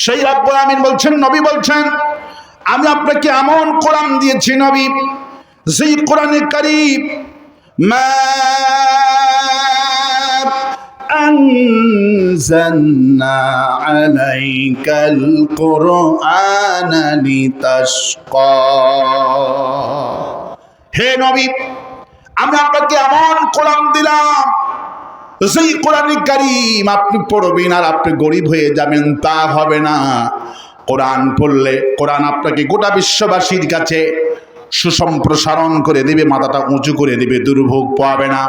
সেই রব্বুল আমিন বলছেন, নবী বলছেন, আমি আপনাকে এমন কোরআন দিয়েছি নবী, যেই কোরআনে কারীম মা আনজালনা আলাইকাল কুরআনা লিতাশকা। হে নবী, আমি আপনাকে এমন কোরআন দিলাম, যেই কোরআনে কারীম আপনি পড়বেন আর আপনি গরিব হয়ে যাবেন তা হবে না। কোরআন পড়লে কোরআন আপনাকে গোটা বিশ্ববাসীর কাছে সুসম্প্রসারণ করে দেবে, মাথাটা উঁচু করে দেবে, দুর্ভোগ পাবে না।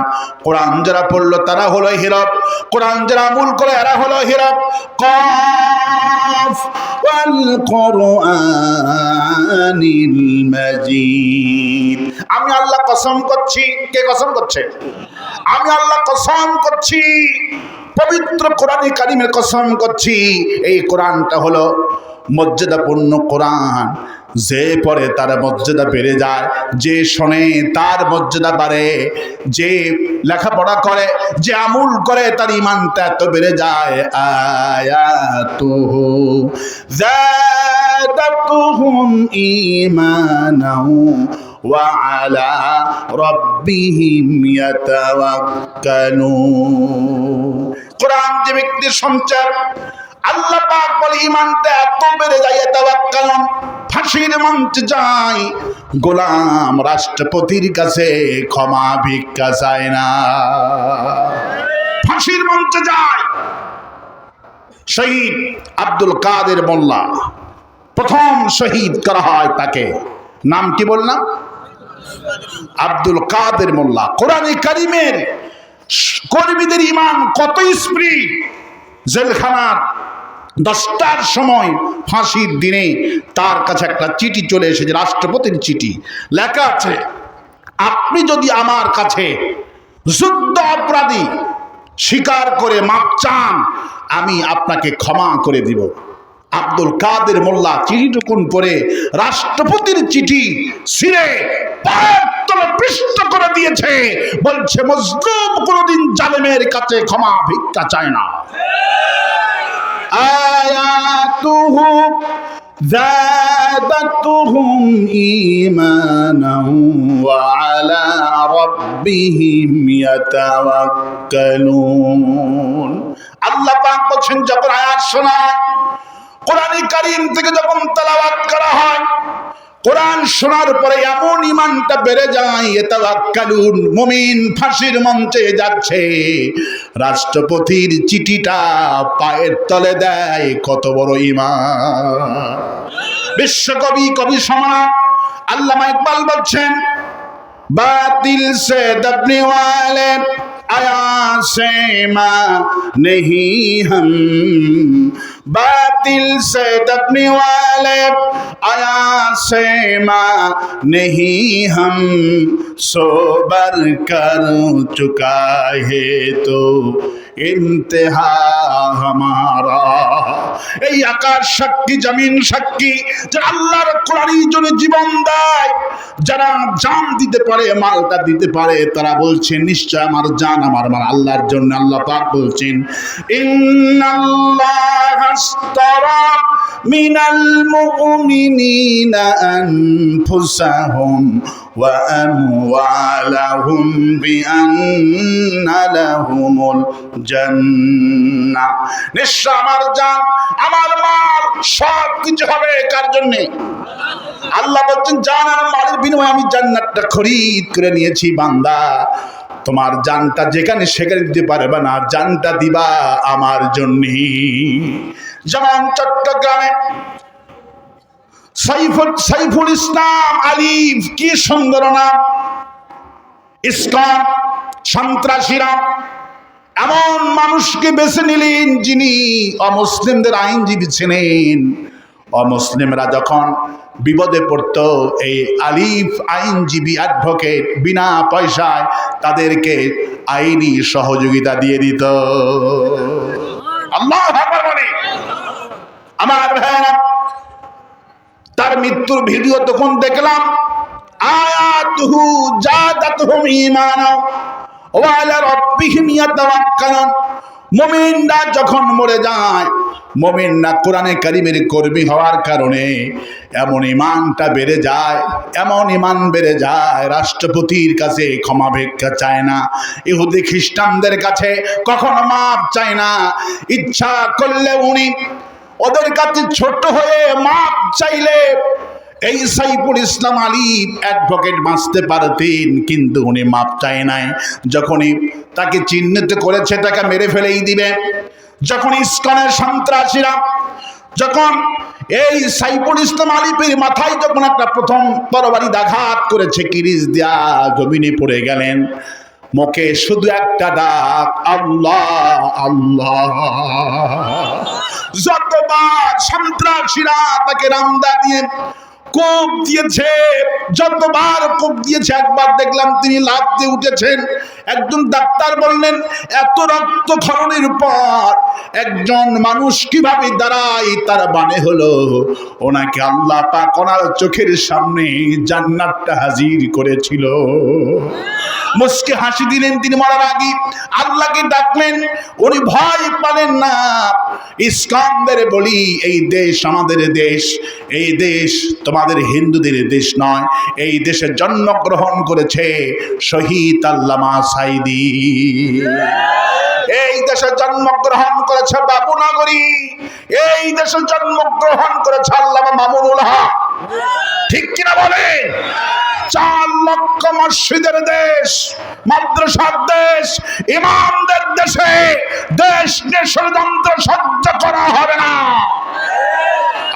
কোরআন যারা পড়লো তারা হলো হিরব, কোরআন যারা আমল করে এরা হলো হিরব। কফ ওয়াল কুরআনিল মাজিদ। আমি আল্লাহ কসম করছি। কে কসম করছে? আমি আল্লাহ কসম করছি, পবিত্র কোরআনে কারীমের কসম করছি। এই কোরআনটা হলো মর্যাদাপূর্ণ কোরআন। যে পড়ে তার মর্যাদা বেড়ে যায়, যে শোনে তার মর্যাদা বাড়ে, যে লেখাপড়া করে, যে আমল করে তার ঈমানটা এত বেড়ে যায়। আয়াতুহু যাদাতুহুম ঈমানাও ওয়া আলা রাব্বিহিম ইয়াতাওয়াক্কালুন। কোরআন যে ব্যক্তির সঞ্চার, আল্লাহ পাক বলে ঈমানটা এত বেড়ে যায়, ইয়াতাওয়াক্কালুন, ফাঁসির মঞ্চে যায়, গোলাম রাষ্ট্রপতির কাছে ক্ষমা ভিক্ষা চায় না, ফাঁসির মঞ্চে যায়। শহীদ আব্দুল কাদের মোল্লা প্রথম শহীদ করা হয়, তাকে নাম কি বললাম? আব্দুল কাদের মোল্লা। কোরআনে কারীমের কর্মীদের ঈমান কত স্পিরিট! জেলখানার 10টার সময় ফাঁসির দিনে তার কাছে একটা চিঠি চলে এসেছে, রাষ্ট্রপতির চিঠি। লেখা আছে, আপনি যদি আমার কাছে যুদ্ধ অপরাধী স্বীকার করে মাপ চান, আমি আপনাকে ক্ষমা করে দিব। আব্দুল কাদের মোল্লা চিঠিটুকুন পড়ে রাষ্ট্রপতির চিঠি ছিঁড়ে পায়ের তলে পৃষ্ঠ করে দিয়েছে, বলছে মজলুম কোনদিন জালেমের কাছে ক্ষমা ভিক্ষা চায় না। আয়াতুহু যাদাতুহুম ঈমানাও ওয়া আলা রাব্বিহিম ইয়াতাওয়াক্কালুন। আল্লাহ পাক বলেন, যখন আয়াত শোনায়, কোরআনে কারীম থেকে যখন তেলাওয়াত করা হয়, কোরআন শোনার পরে এমন ঈমানটা বেড়ে যায়, ইয়াতাওয়াক্কালুন। মুমিন ফাঁসির মঞ্চে যাচ্ছে, রাষ্ট্রপতির চিঠিটা পায়ের তলে দেয়, কত বড় ঈমান! বিশ্বকবি, কবি সম্রাট আল্লামা ইকবাল বলছেন, বাতিল সে দবনে ওয়ালে आया से मां नहीं हम, बातिल से दबने वाले आया से मां नहीं हम, सोबर कर चुका है तो ইন্তেহা হামারা। এই আকাশ সাক্ষী, জমিন সাক্ষী যে আল্লাহর কোরআনের জন্য জীবন দেয়। যারা জান দিতে পারে, মালটা দিতে পারে, তারা বলছেন নিশ্চয় আমার জান, আমার মাল আল্লাহর জন্য। আল্লাহ পাক বলছেন, ইন্নাল্লাহা আশতারা মিনাল মুমিনিনা আনফুসাহুম ওয়া আমওয়ালাহুম বিআন্না লাহুমুল জান্নাহ। নিশ্চয় আমার জান, আমার মাল সব কিছু হবে কার জন্য? আল্লাহ বলছেন, জান আর মালের বিনিময়ে আমি জান্নাতটা খরিদ করে নিয়েছি। বান্দা, তোমার জানটা যেখানে সেখানে দিতে পারবে না, জানটা দিবা আমার জন্যই। যেমন চট্টগ্রামে সাইফুল ইসলাম আলিফ, কি সুন্দর নাম! ইসকন সন্ত্রাসীরা এমন মানুষকে বেছে নিলেন যিনি অমুসলিমদের আইনজীবী ছিলেন। অমুসলিমরা যখন বিপদে পড়ত, এই আলিফ আইনজীবী অ্যাডভোকেট বিনা পয়সায় তাদেরকে আইনি সহযোগিতা দিয়ে দিত। আল্লাহু আকবার বলে। আমার ভাইরা, তার মৃত্যুর ভিডিও তখন দেখলাম, আয়াতুহু যাদাতুহুম ঈমানাও ওয়া আলা রাব্বিহিম ইয়াতাওয়াক্কালুন। মুমিনরা যখন মরে যায়, মুমিন না কোরআনে কারিমের কর্মী হওয়ার কারণে এমন ঈমানটা বেড়ে যায়, এমন ঈমান বেড়ে যায় রাষ্ট্রপতির কাছে ক্ষমা ভিক্ষা চায় না, ইহুদি খ্রিস্টানদের কাছে কখনো মাপ চায় না। ইচ্ছা করলে উনি ওদের কাছে ছোট হয়ে মাপ চাইলে এই সাইফুল ইসলাম আলী অ্যাডভোকেট বাঁচতে পারতেন, কিন্তু উনি মাপ চায় নাই। যখনই তাকে চিহ্নিত করেছে তাকে মেরে ফেলেই দিবে। যখন ইসকনের সন্ত্রাসীরা যখন এই সাইফুল ইসলাম আলিপের মাথায় যখন একটা প্রথম তরবারি আঘাত করেছে, কিরিচ দিয়া জমিনে পড়ে গেলেন, মুখে শুধু একটা ডাক, আল্লাহ আল্লাহ। যতবার সন্ত্রাসীরা তাকে রামদা দিয়ে কোপ দিয়েছে, যতবার কোপ দিয়েছে, একবার দেখলাম তিনি লাফ দিয়ে উঠেছেন। একজন ডাক্তার বললেন, এত রক্তক্ষরণের পর একজন মানুষ কিভাবে দাঁড়ায়? তার মানে হলো ওনাকে আল্লাহ পাক ওনার চোখের সামনে জান্নাতটা হাজির করেছিল। মুস্কে হাসি দিলেন তিনি মরার আগে, আল্লাহকে ডাকলেন, উনি ভয় পেলেন না। ইসলামদের বলি, এই দেশ আমাদের দেশ, এই দেশ তোমাদের হিন্দুদের দেশ নয়। এই দেশে জন্মগ্রহণ করেছে শহীদ আল্লামা সাঈদী, এই দেশে জন্মগ্রহণ করেছে বাবুনগরী, এই দেশে জন্মগ্রহণ করেছে আল্লামা মামুনুল হক। ঠিক কিনা বলে? 4 লক্ষ মসজিদের দেশ, মাদ্রাসার দেশ, ইমামদের দেশে দেশকে ষড়যন্ত্র সহ্য করা হবে না।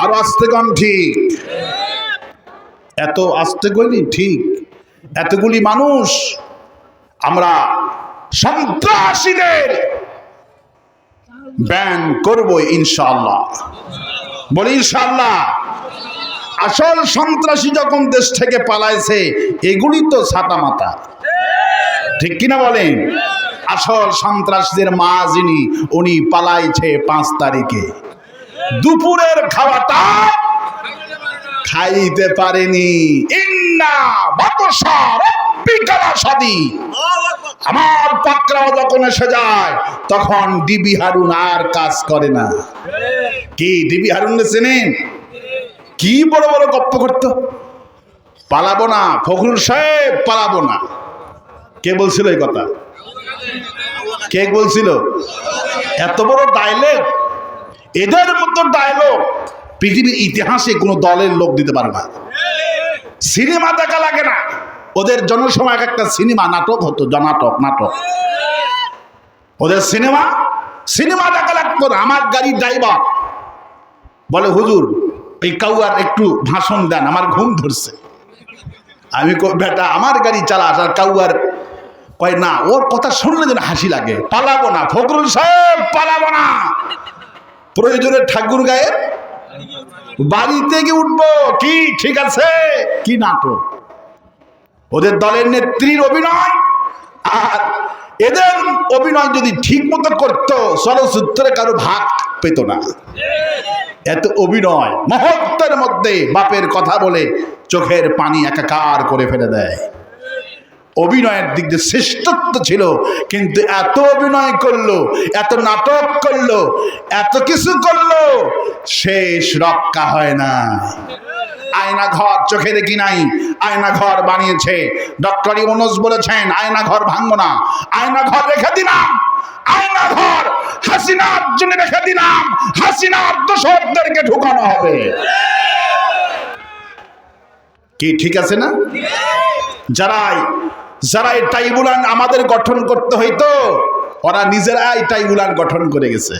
আর আস্তে গান ঠিক, এত আস্তে গলি ঠিক, এতগুলি মানুষ আমরা সন্ত্রাসীদের ব্যান করব ইনশাআল্লাহ। বলি ইনশাআল্লাহ। আসল সন্ত্রাসী যখন দেশ থেকে পালাইছে, এগুলি তো ছাতা মাতা, ঠিক কিনা বলেন? আসল সন্ত্রাসীদের মা যিনি, উনি পালাইছে 5 তারিখে, দুপুরের খাওয়াটা খাইতে পারেনি। ইন্না বাতশা রাব্বিকা লাশাদীদ। আমার পাকড়াও যখন এসে যায় তখন ডিবি হারুন আর কাজ করে না। কি ডিবি হারুন চেনেন? কি বড় বড় গপ্প করতো, পালাবো না ফখরুল সাহেব, পালাবো না। কে বলছিল এই কথা? কে বলছিল? এত বড় ডায়লগ, এদের মতো ডায়লগ পৃথিবীর ইতিহাসে কোনো দলের লোক দিতে পারে না। সিনেমা দেখা লাগে না, ওদের জনসময় একটা সিনেমা নাটক হতো, নাটক ওদের সিনেমা দেখা লাগতো না। আমার গাড়ির ড্রাইভার বলে, হুজুর এই কাউয়ার একটু ভাষণ দেন, আমার ঘুম ধরছে। আমি বেটা আমার গাড়ি চালাস, আর কাউয়ার কয় না, ওর কথা শুনলে যেন হাসি লাগে। পালাবো না ফখরুল সাহেব, পালাবো না। প্রয়োজনে ঠাকুর গায়ে বাড়িতে গিয়ে উঠবো। কি ঠিক আছে? কি নাটক! ওদের দলের নেত্রীর অভিনয়, আর এদের অভিনয় যদি ঠিক মতো করতো চলচ্চিত্রে কারো ভাগ পেত না। এত অভিনয়, মুহূর্তের মধ্যে বাপের কথা বলে চোখের পানি একাকার করে ফেলে দেয়। অভিনয়ের দিক দিয়ে শ্রেষ্ঠত্ব ছিল, কিন্তু এত অভিনয় করলো, এত নাটক করলো, এত কিছু করলো, শেষ রক্ষা হয় না। আয়না ঘর চোখে দেখি নাই, আয়না ঘর বানিয়েছে। ডক্টর ইউনূস বলেছেন, আয়না ঘর ভাঙবো না, আয়না ঘর রেখে দিলাম, আয়না ঘর হাসিনার জন্য রেখে দিলাম, হাসিনার দোষরদেরকে ঢুকানো হবে। কি ঠিক আছে না? যারা এই ট্রাইব্যুনাল আমাদের গঠন করতে হইতো, ওরা নিজেরাই ট্রাইব্যুনাল গঠন করে গেছে।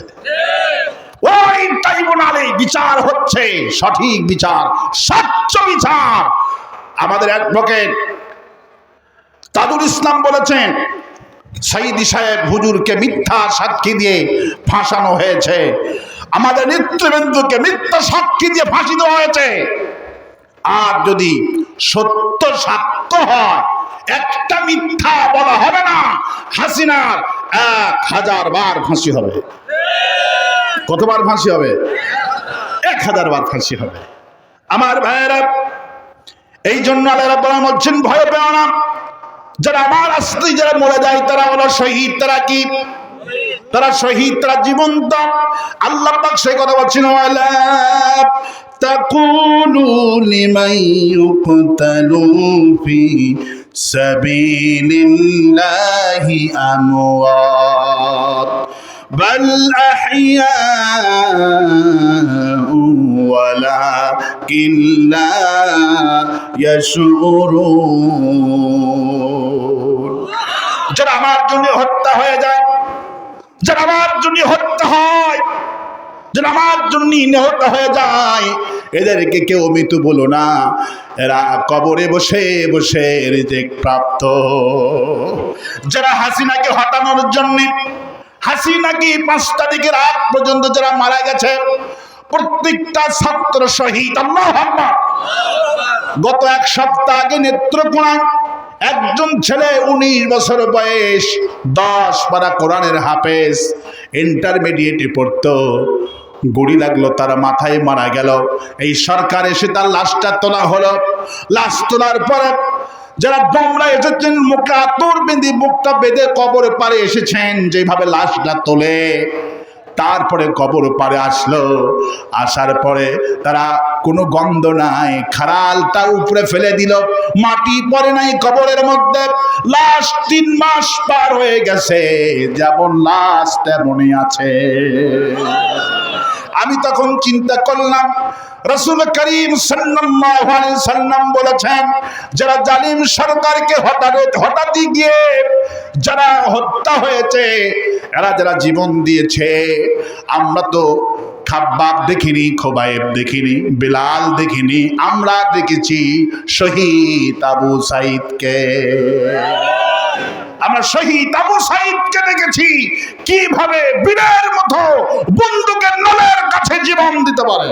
ওই ট্রাইব্যুনালে বিচার হচ্ছে, সঠিক বিচার, স্বচ্ছ বিচার। আমাদের অ্যাডভোকেট তাজুল ইসলাম বলেছেন, সাঈদী সাহেব হুজুরকে মিথ্যা সাক্ষী দিয়ে ফাঁসানো হয়েছে, আমাদের নেতৃবৃন্দকে মিথ্যা সাক্ষী দিয়ে ফাঁসি দেওয়া হয়েছে। আর যদি সত্য সাক্ষ্য হয়, একটা মিথ্যা বলা হবে না, হাসিনার 1000 বার ফাঁসি হবে। কতবার ফাঁসি হবে? 1000 বার ফাঁসি হবে। আমার ভাইয়েরা, এই জন্য আল্লাহ রাব্বুল আলামিন বলছেন, ভয় পেও না। যারা আমার রাস্তায় যারা মরে যায় তারা হলো শহীদ। তারা কি? তারা শহীদ, তারা জীবন্ত। আল্লাহ পাক সেই কথা বলছেন, ওয়ালা তাকুলু লিমান ইউকতালু ফি সাবিলিল্লাহি আমওয়াত বাল আহইয়াউ ওয়ালাকিন লা ইয়াশউরুন। যারা আমার জন্য হত্যা হয়ে যায়, যারা আমার জন্য হত্যা হয়, যারা আমার জন্য নিহত হয়ে যায়, এদেরকে কেউ মৃত্যু বলো না। এরা কবরে বসে বসে রিজিক প্রাপ্ত। যারা হাসিনাকে হটানোর জন্য, হাসিনাকে 5 তারিখের আগ পর্যন্ত যারা মারা গেছে, প্রত্যেকটা ছাত্র শহীদ। আল্লাহু আকবার। গত 1 সপ্তাহ আগে নেত্রকোনায় একজন ছেলে 19 বছর বয়স, 10 পারা কোরআনের হাফেজ, ইন্টারমিডিয়েটে পড়তো, গুলি লাগলো, তার মাথায় মারা গেল। এই সরকার এসে তার লাশটা তোলা হলো। লাশ তোলার পরে যারা বোমরা এসেছেন, মুখে আতর বেঁধে, মুখটা বেঁধে কবরে পারে এসেছেন, যেভাবে লাশটা তোলে, তারপরে কবর পারে আসলো। আসার পরে তারা কোনো গন্ধ নাই, খাড়ালটা উপরে ফেলে দিল, মাটি পড়ে নাই কবরের মধ্যে। লাশ 3 মাস পার হয়ে গেছে, যেমন লাশ তেমনই আছে। আমি তখন চিন্তা করলাম, রাসূল করিম সাল্লাল্লাহু আলাইহি সাল্লাম বলেছেন, যারা জালিম সরকারকে হঠাৎই গিয়ে যারা হত্যা হয়েছে, এরা যারা জীবন দিয়েছে, আমরা তো খাব্বাব দেখিনি, খোবাইব দেখিনি, বিলাল দেখিনি, আমরা দেখেছি শহীদ আবু সাঈদকে। আমরা শহীদ আবু সাঈদকে দেখেছি কিভাবে বীরের মতো বন্দুকের নলের কাছে জীবন দিতে পারে।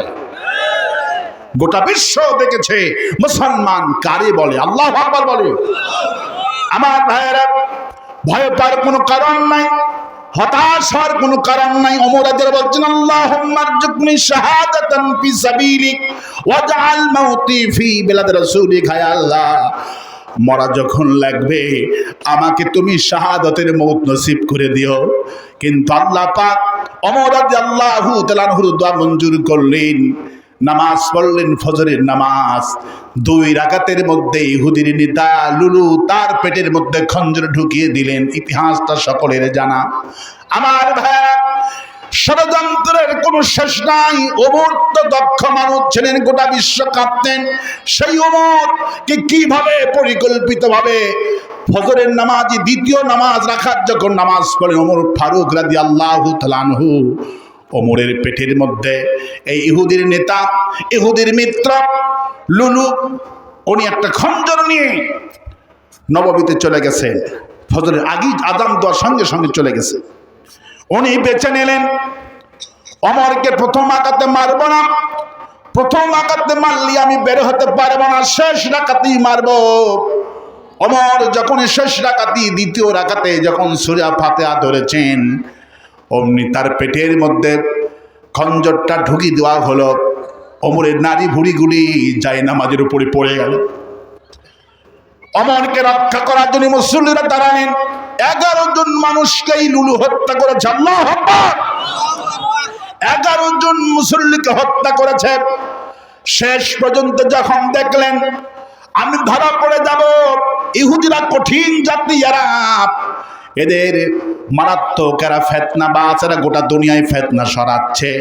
গোটা বিশ্ব দেখেছে মুসলমান কারে বলে, আল্লাহু আকবার বলে। আমার ভাইয়েরা, ভয় পাওয়ার কোনো কারণ নাই, হতাশ হওয়ার কোনো কারণ নাই। ওমর রাদিয়াল্লাহু বলছেন, আল্লাহুম্মা রযুকনি শাহাদাতান ফি সাবিলিক ওয়াজআল মাউতি ফি বিলাদ রাসূলিক। হায় আল্লাহ, মরা যখন লাগবে আমাকে তুমি শাহাদাতের মওত নসিব করে দিও। কিন্তু আল্লাহ পাক ওমর রাদিয়াল্লাহু তাআলা আনহুর দোয়া মঞ্জুর করলেন। নামাজ পড়লেন, ফজরের নামাজ। 2 রাকাতের মধ্যে ইহুদির নেতা লুলু তার পেটের মধ্যে খঞ্জর ঢুকিয়ে দিলেন। ইতিহাসটা সকলের জানা। আমার ভাইরা, ষড়যন্ত্রের কোনো শেষ নাই। ওমর তো দক্ষ মানুষ ছিলেন, গোটা বিশ্ব কাঁপতেন। সেই ওমরকে কিভাবে পরিকল্পিতভাবে ফজরের নামাজই দ্বিতীয় নামাজ রাখার যখন নামাজ পড়ে ওমর ফারুক রাদিয়াল্লাহু তাআলা আনহু, ওমরের পেটের মধ্যে এই ইহুদির নেতা, ইহুদির মিত্র লুলু, উনি একটা খঞ্জর নিয়ে নববীতে চলে গেছে। ফজরের আগেই আযান দেওয়ার সঙ্গে সঙ্গে চলে গেছে। উনি বেছে নিলেন, ওমরকে প্রথম আঘাতে মারব না, প্রথম আঘাতে মারলে আমি বের হতে পারবো না, শেষ রাকাতেই মারব। ওমর যখন শেষ রাকাতি, দ্বিতীয় রাকাতে যখন সূরা ফাতিহা ধরেছেন, অমনি তার পেটের মধ্যে খঞ্জরটা ঢুকিয়ে দেওয়া হলো। ওমরের নারী ভুঁড়িগুলি জায়নামাজের উপরে পড়ে গেল। ওমরকে রক্ষা করার জন্য মুসল্লিরা দাঁড়ালেন। 11 জন মানুষকে লুলু হত্যা করেছে। আল্লাহু আকবার। 11 জন মুসল্লিকে হত্যা করেছে। শেষ পর্যন্ত যখন দেখলেন আমি ধরা পড়ে যাব, ইহুদিরা কঠিন জাতি, এদের মারাত্মক, এরা ফিতনাবাজ, এরা গোটা দুনিয়ায় ফিতনা ছড়াচ্ছে।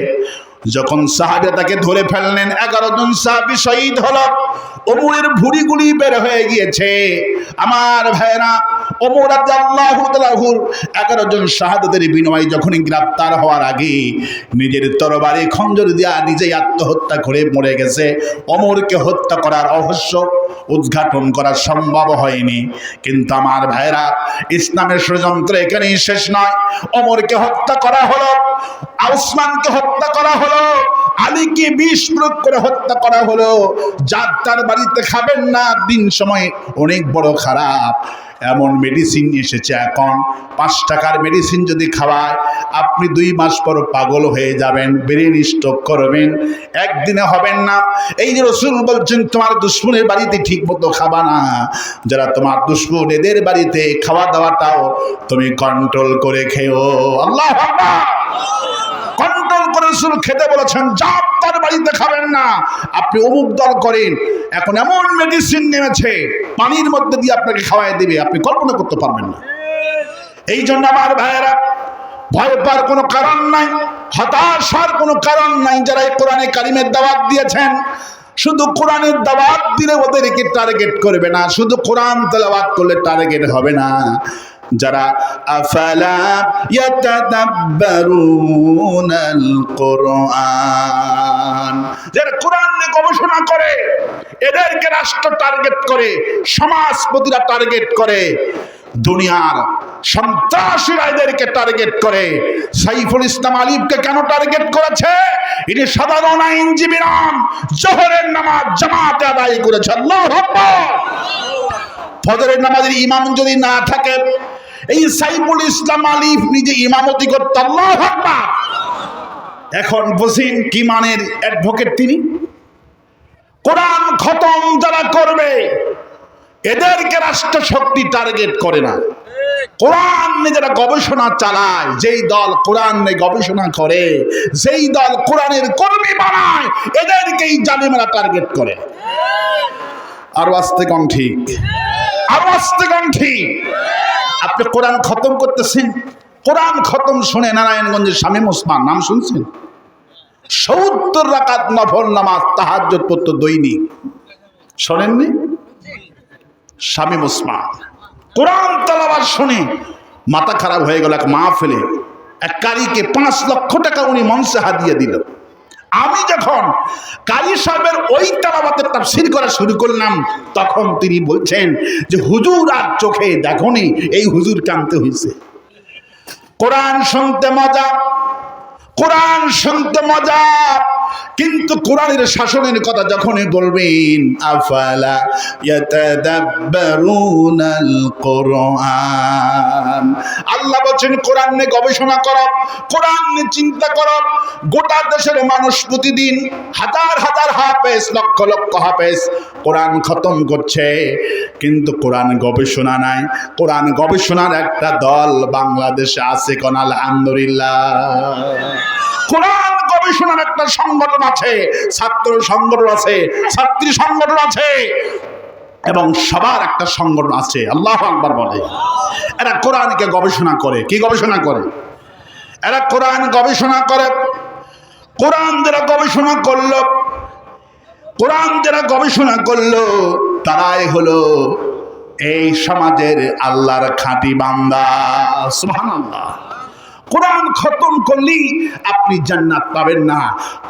যখন সাহাবী তাকে ধরে ফেললেন, 11 জন সাহাবী শহীদ হলো। ওমরের ভুঁড়িগুলি বের হয়ে গিয়েছে। আমার ভাইরা, ওমর রাদিয়াল্লাহু তাআলা 11 জন শাহাদাতের বিনিময়ে যখন গ্রেফতার হওয়ার আগে নিজের তরবারি খঞ্জর দিয়া নিজেই আত্মহত্যা করে মরে গেছে। ওমরকে হত্যা করার রহস্য উদ্ঘাটন করা সম্ভব হয়নি। কিন্তু আমার ভাইরা, ইসলামের ষড়যন্ত্র এখানেই শেষ নয়। ওমরকে হত্যা করা হলো, ওসমানকে হত্যা করা হলো, আলীকে বিষ প্রয়োগ করে হত্যা করা হলো। যার তার বাড়িতে খাবেন না, দিন সময় অনেক বড় খারাপ। এমন মেডিসিন এসেছে এখন 5 টাকার মেডিসিন যদি খাওয়ায় আপনি 2 মাস পর পাগল হয়ে যাবেন, ব্রেন স্ট্রোক করবেন, একদিনে হবেন না। এই যে রাসূল বলছেন তোমার দুশমনের বাড়িতে ঠিক মতো খাবা না, যারা তোমার দুশমন এদের বাড়িতে খাওয়া দাওয়াটাও তুমি কন্ট্রোল করে খেও। আল্লাহু আকবার। কন্ট্রোল করে রাসূল খেতে বলেছেন, জাত তার বাড়িতে খাবেন না, আপনি অমুক দল করেন। এখন এমন মেডিসিন নেমেছে পানির মধ্যে দিয়ে আপনাকে খাওয়াই দিবে, আপনি কল্পনা করতে পারবেন না। এই জন্য আমার ভাইয়েরা, ভয় পাওয়ার কোনো কারণ নাই, হতাশার কোনো কারণ নাই। যারা এই কোরআনে কারিমের দাওয়াত দিয়েছেন, শুধু কোরআনের দাওয়াত দিলে ওদেরকে টার্গেট করবে না, শুধু কোরআন তেলাওয়াত করলে টার্গেট হবে না। যারা আফালা ইয়াতাদাব্বারুনাল কুরআন, যারা কোরআন নিয়ে গবেষণা করে, এদেরকে রাষ্ট্র টার্গেট করে, সমাজপতিরা টার্গেট করে, দুনিয়ার সন্ত্রাসীরা এদেরকে টার্গেট করে। সাইফুল ইসলাম আলিফকে কেন টার্গেট করেছে? এটি সাধারণ আইনজীবী নাম, জোহরের নামাজ জামাতে আদায় করেছে। আল্লাহু আকবার। ফজরের নামাজের ইমাম যদি না থাকে, এই সাইফুল ইসলাম আলিফ নিজে ইমামতি করত। আল্লাহু আকবার। এখন বুঝিন কি মানের অ্যাডভোকেট তিনি। কোরআন খতম যারা করবে এদেরকে রাষ্ট্র শক্তি টার্গেট করে না। কোরআন নিয়ে যারা গবেষণা চালায়, যেই দল কোরআন নিয়ে গবেষণা করে, যেই দল কোরআনের কর্মী বানায়, এদেরকেই জালিমেরা টার্গেট করে। আর আস্তে কম ঠিক, আর আস্তে কম ঠিক। আপনি কোরআন খতম করতেছেন, কোরআন খতম শুনে নারায়ণগঞ্জের শামীম ওসমান নাম শুনছেন? 70 রাকাত নফল নামাজ তাহাজ্জুদ পড়তো দৈনিক, শোনেননি? শামীম ওসমান কোরআন তেলাওয়াত শুনে মাথা খারাপ হয়ে গেল। এক মাহফিলে এক কারীকে 5 লক্ষ টাকা উনি মঞ্চে হাদিয়া দিল। আমি যখন কারি সাহেবের ওই তেলাওয়াতের তাফসীর করা শুরু করলাম, তখন তিনি বলছেন যে হুজুর আর চোখে দেখোনি, এই হুজুর কানতে হয়েছে। কোরআন শুনতে মজা, কোরআন শুনতে মজা, কিন্তু কোরআনের শাসনের কথা যখনই বলবেন, আফালা ইয়াতাদাব্বারুনাল কুরআন, আল্লাহ বলেন কোরআন নিয়ে গবেষণা করো, কোরআন নিয়ে চিন্তা করো। গোটা দেশের মানুষ প্রতিদিন হাজার হাজার হাফেজ, লক্ষ লক্ষ হাফেজ কোরআন খতম করছে, কিন্তু কোরআন গবেষণা নাই। কোরআন গবেষণার একটা দল বাংলাদেশে আছে কোন? আলহামদুলিল্লাহ। কোরআন গবেষণার একটা সংগঠন আছে, ছাত্র সংগঠন আছে, ছাত্রী সংগঠন আছে, এবং সবার একটা সংগঠন আছে। আল্লাহু আকবার বলে। এরা কোরআনকে গবেষণা করে। কি গবেষণা করে? এরা কোরআন গবেষণা করে। কোরআন যারা গবেষণা করলো, কোরআন যারা গবেষণা করলো, তারাই হলো এই সমাজের আল্লাহর খাঁটি বান্দা। সুবহানাল্লাহ। কোরআন খতম করলেই আপনি জান্নাত পাবেন না।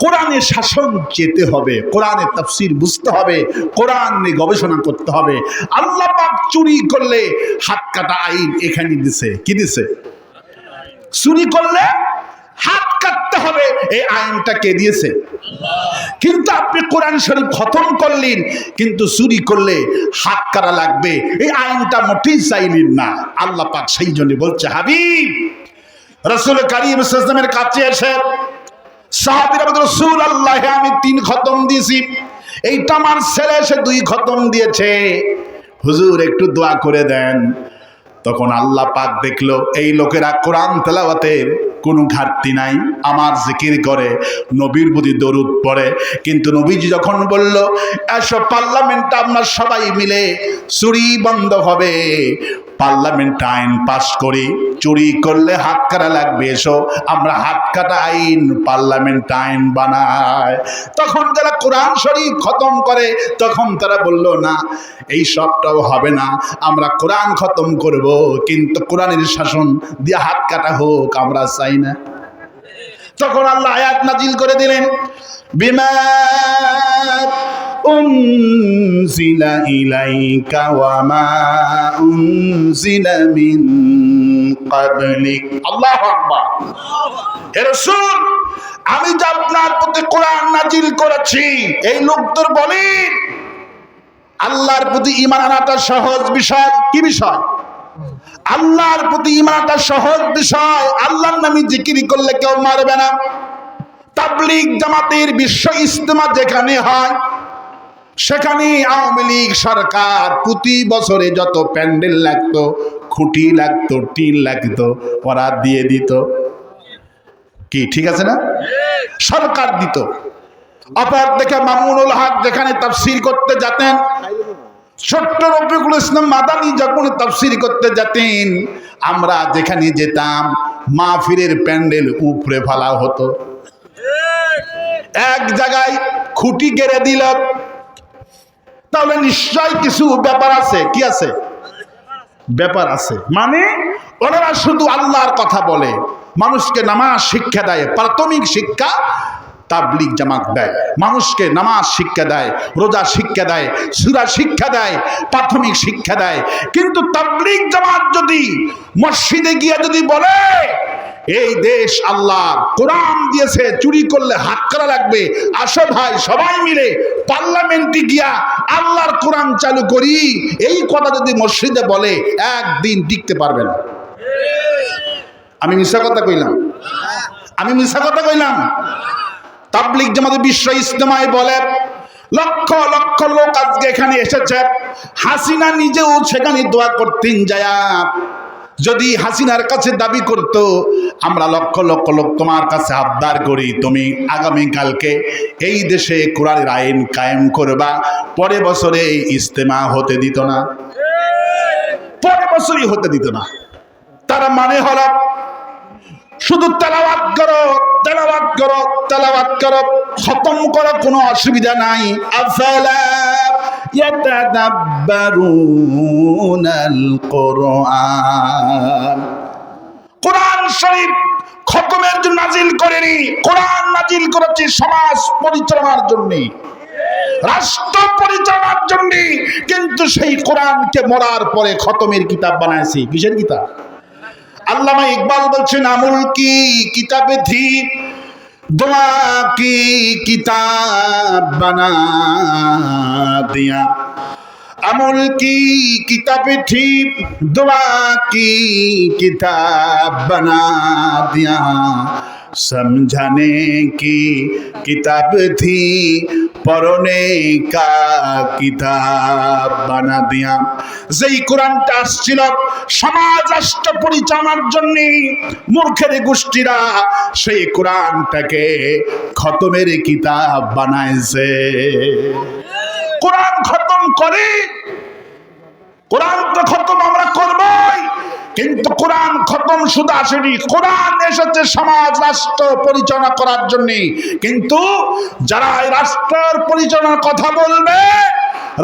কোরআনের শাসন যেতে হবে, কোরআনের তাফসীর বুঝতে হবে, কোরআন নিয়ে গবেষণা করতে হবে। আল্লাহ পাক চুরি করলে হাত কাটা আইন এখানে দিছে। কি দিছে? চুরি করলে হাত কাটতে হবে, এই আইনটা কে দিয়েছে? কিন্তু আপনি কোরআন শরীফ খতম করলেন, কিন্তু চুরি করলে হাত কাটা লাগবে, এই আইনটা মোটেই চাইলেন না। আল্লাহ পাক সেই জন্য বলছে, হাবিব রাসূল কারীম সাল্লাল্লাহু আলাইহি ওয়াসাল্লামের কাছে এসে সাহাবীরা বলল, রাসূলুল্লাহ আমি 3 খতম দিয়েছি, এইটা আমার ছেলে এসে 2 খতম দিয়েছে, হুজুর একটু দোয়া করে দেন। তখন আল্লাহ পাক দেখলো এই লোকেরা কোরআন তেলাওয়াতের কোনো ঘাটতি নাই, আমার জিকির করে, নবীর প্রতি দরুদ পড়ে। কিন্তু নবীজি যখন বলল এসব পার্লামেন্টে আমরা সবাই মিলে চুরি বন্ধ হবে, পার্লামেন্ট আইন পাস করি, চুরি করলে হাত কাটা লাগবে, এসো আমরা হাত কাটা আইন পার্লামেন্ট আইন বানায়। তখন যারা কোরআন শরীফ খতম করে, তখন তারা বলল না এই সবটাও হবে না, আমরা কোরআন খতম করব, কিন্তু কোরআনের শাসন দিয়ে হাত কাটা হোক আমরা চাই না। তখন আল্লাহ আয়াত নাজিল করে দিলেন, বিমা উনজিলা ইলাইকা ওয়া মা উনজিলা মিন ক্বাবলিক। আল্লাহু আকবার। হে রাসূল, আমি যে আপনার প্রতি কোরআন নাজিল করেছি, এই লোকদের বলেন আল্লাহর প্রতি ঈমান আনাটা সহজ বিষয়। কি বিষয়? আল্লাহর প্রতি ঈমানটা সহজ বিষয়। আল্লাহর নামে জিকির করলে কেউ মারবে না। তাবলীগ জামাতের বিশ্ব ইজতেমা যেখানে হয় সেখানে আওয়ামী লীগ সরকার প্রতি বছরে যত প্যান্ডেল লাগতো, খুঁটি লাগতো, টিন লাগতো, ওরা দিয়ে দিত। কি ঠিক আছে না? সরকার দিত। অপর দেখে মামুনুল হক যেখানে তাফসীর করতে যেতেন, ছোট্ট রফিকুল ইসলাম মাদানী যখন তাফসীর করতে যেতেন, আমরা যেখানে যেতাম মাহফিলের প্যান্ডেল উপরে ফেলা হতো। এক জায়গায় খুঁটি গেড়ে দিল, তাহলে নিশ্চয় কিছু ব্যাপার আছে। কি আছে? ব্যাপার আছে। মানে ওনারা শুধু আল্লাহর কথা বলে, মানুষকে নামাজ শিক্ষা দেয়, প্রাথমিক শিক্ষা তাবলীগ জামাত দেয়, মানুষকে নামাজ শিক্ষা দেয়, রোজা শিক্ষা দেয়, সূরা শিক্ষা দেয়, প্রাথমিক শিক্ষা দেয়। কিন্তু তাবলীগ জামাত যদি মসজিদে গিয়ে যদি বলে এই দেশ আল্লাহর, কোরআন দিয়েছে, চুরি করলে হাত করা লাগবে, আসো ভাই সবাই মিলে পার্লামেন্টে গিয়া আল্লাহর কোরআন চালু করি, এই কথা যদি মসজিদে বলে একদিন টিকতে পারবে না। আমি মিথ্যা কথা কইলাম? আমি মিথ্যা কথা কইলাম? তাবলীগ জামাতের বিশ্ব ইজতেমায় বলে লক্ষ লক্ষ লোক আজকে এখানে এসেছে। হাসিনা নিজেও সেখানে দোয়া করতেন যায়। যদি হাসিনার কাছে দাবি করত আমরা লক্ষ লক্ষ লোক তোমার কাছে আবদার করি, তুমি আগামীকালকে এই দেশে কোরআনের আইন কায়েম করবা, পরের বছরে এই ইজতেমা হতে দিত না, পরের বছরই হতে দিত না। তারা মানে হলো শুধু তেলাওয়াত করো, তেলাওয়াত করো, তেলাওয়াত করো, খতম করো, কোনো অসুবিধা নাই। আফালা ইয়াতাদাব্বারুনাল কুরআন। কোরআন শরীফ খতমের জন্য নাজিল করেনি, কোরআন নাজিল করেছে সমাজ পরিচালনার জন্য, রাষ্ট্র পরিচালনার জন্য। কিন্তু সেই কোরআনকে মরার পরে খতমের কিতাব বানাইছি। কিসের কিতাব? আল্লামা ইকবাল বলছেন আমুল কি কিতাবে থি দোয়া কি কিতাব বানা দিয়া, আমুল কি কিতাবে থি দোয়া কি কিতাব বানা দিয়া, समझाने की किताब थी পড়নে কা কিতাব বানা দিয়া। যেই কোরআনটা আসছিল সমাজ রাষ্ট্র পরিচালনার জন্য, মূর্খের গোষ্ঠীরা সেই কোরআনটাকে খতমের কিতাব বানাইছে। কোরআন খতম করে, কোরআন তো খতম আমরা করবই, কিন্তু কোরআন খতম শুধু আসেনি, কোরআন এসেছে সমাজ রাষ্ট্র পরিচালনা করার জন্য। কিন্তু যারা এই রাষ্ট্রের পরিচালনার কথা বলবে,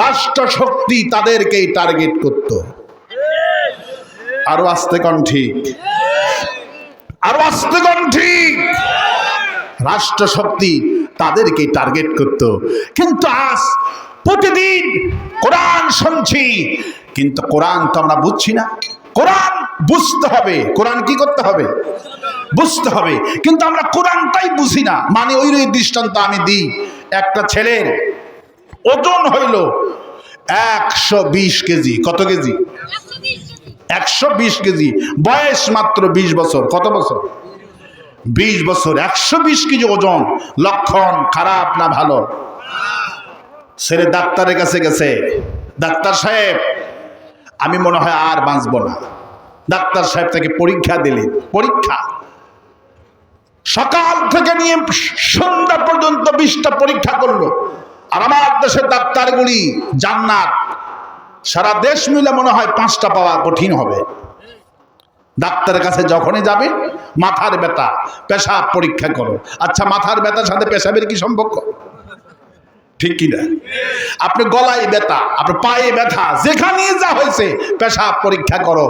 রাষ্ট্র শক্তি তাদেরকেই টার্গেট করত। আরো আস্তে কোন ঠিক, আরো আস্তে কোন ঠিক। রাষ্ট্র শক্তি তাদেরকেই টার্গেট করত। কিন্তু আজ প্রতিদিন কোরআন শুনছি, কিন্তু কোরআন তো আমরা বুঝছি না। কোরআন বুঝতে হবে, কোরআন কি করতে হবে? বুঝতে হবে। কিন্তু আমরা কোরআনটাই বুঝি না। মানে ওই দৃষ্টান্ত আমি দিই, একটা ছেলের ওজন হইল 120 কেজি। কত কেজি? 120 কেজি। বয়স মাত্র 20 বছর। কত বছর? 20 বছর। 120 কেজি ওজন। লক্ষণ খারাপ না ভালো? ছেলে ডাক্তারের কাছে গেছে, ডাক্তার সাহেব আমি মনে হয় আর বাঁচবো না। ডাক্তার সাহেব তাকে পরীক্ষা দিলেন। পরীক্ষা সকাল থেকে নিয়ে সন্ধ্যা পর্যন্ত 20টা পরীক্ষা করলো। আর আমার দেশের ডাক্তারগুলি জান্নাত, সারা দেশ মিলে মনে হয় 5টা পাওয়া কঠিন হবে। ডাক্তারের কাছে যখনই যাবে, মাথার ব্যথা, পেশাব পরীক্ষা করো। আচ্ছা, মাথার ব্যথার সাথে পেশাবের কি সম্পর্ক? ঠিক কিনা? আপনি গলায় ব্যথা, আপনার পায়ে ব্যথা, যেখানেই যা হয়েছে পেশাব পরীক্ষা করো।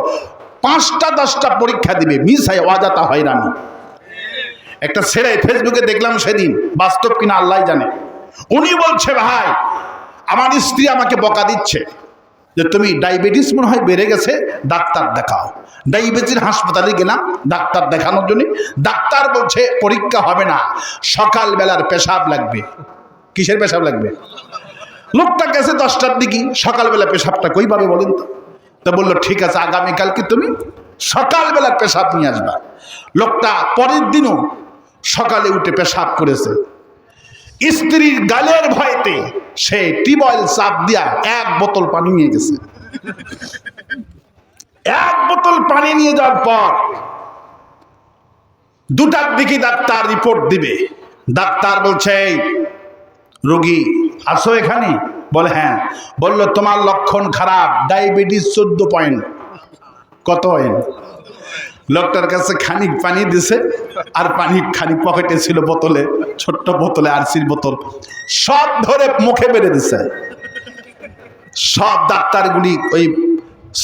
5টা 10টা পরীক্ষা দিবে, মিস হয়, অযথা হয়রানি। একটা ছেলে ফেসবুকে দেখলাম সেদিন, বাস্তব কিনা আল্লাহ জানে। উনি বলছে ভাই আমার স্ত্রী আমাকে বকা দিচ্ছে যে তুমি ডায়াবেটিস মনে হয় বেড়ে গেছে, ডাক্তার দেখাও। ডায়াবেটিস হাসপাতালে গেলাম ডাক্তার দেখানোর জন্য। ডাক্তার বলছে পরীক্ষা হবে না, সকালবেলার পেশাব লাগবে। কিসের পেশাব লাগবে? লোকটা গেছে 10টার দিকে, সকালবেলা পেশাবটা কই পাবে বলেন তো? তো বললো ঠিক আছে, আগামীকালকে তুমি সকালবেলা পেশাব নিয়ে আসবা। লোকটা পরের দিনও সকালে উঠে পেশাব করেছে। স্ত্রীর গালের ভয়তে সে টিউবওয়েল চাপ দিয়া 1 বোতল পানি নিয়ে গেছে। 1 বোতল পানি নিয়ে যাওয়ার পর 2টার দিকে ডাক্তার রিপোর্ট দিবে। ডাক্তার বলছে, রোগী আসো এখানে? বলে হ্যাঁ। বললো তোমার লক্ষণ খারাপ, ডায়াবেটিস 14 পয়েন্ট। কত পয়েন্ট? লোকটার কাছে খানিক পানি দিছে, আর পানি খানিক পকেটে ছিল বোতলে, ছোট্ট বোতলে, আরসির বোতল, সব ধরে মুখে বেড়ে দিছে। সব ডাক্তারগুলি, ওই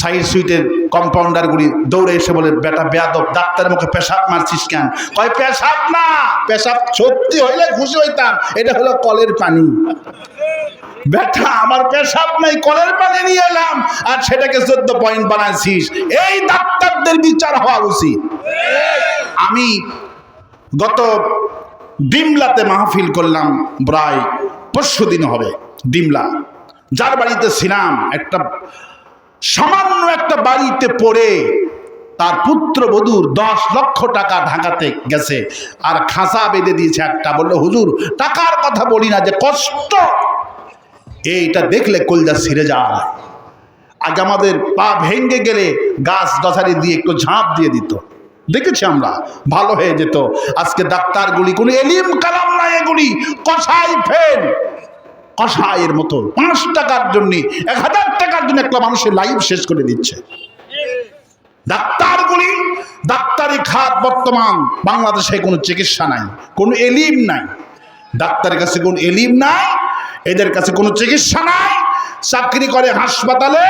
সাইড সুইটের কম্পাউন্ডারগুলি দৌড়ে এসে বলে, বেটা বেয়াদব, ডাক্তারের মুখে পেশাব মারছিস কেন? কয় পেশাব না, পেশাব সত্যি হইলে খুশি হইতাম, এটা হলো কলের পানি। বেটা আমার পেশাব নাই, কলের পানি নিয়ে এলাম, আর সেটাকে 14 পয়েন্ট বানাইছিস। এই ডাক্তারদের বিচার হওয়া উচিত। আমি গত ডিমলাতে মাহফিল করলাম, প্রায় 5 দিন হবে। ডিমলা, যার বাড়িতে ছিলাম, একটা সামান্য একটা বাড়িতে পড়ে তার পুত্রবধূর 10 লক্ষ টাকা ঢাকাতে গেছে, আর খাঁচা বেঁধে দিয়েছে একটা। বললো হুজুর টাকার কথা বলি না, যে কষ্ট, এইটা দেখলে কলজা ছিঁড়ে যায়। আগে আমাদের পা ভেঙে গেলে গাছ গাছালি দিয়ে একটু ঝাঁপ দিয়ে দিত, দেখেছি আমরা, ভালো হয়ে যেত। আজকে ডাক্তারগুলি কোনো এলিম কালাম নাই, এগুলি কষাই ফেল, কষাইয়ের মতো 5 টাকার জন্য 1000 টাকার জন্য একটা মানুষের লাইফ শেষ করে দিচ্ছে। ডাক্তারগুলি, ডাক্তারি খাত বর্তমান বাংলাদেশে কোনো চিকিৎসা নাই, কোনো এলিম নাই। ডাক্তারের কাছে কোনো এলিম নাই, এদের কাছে কোনো চিকিৎসা নাই। চাকরি করে হাসপাতালে,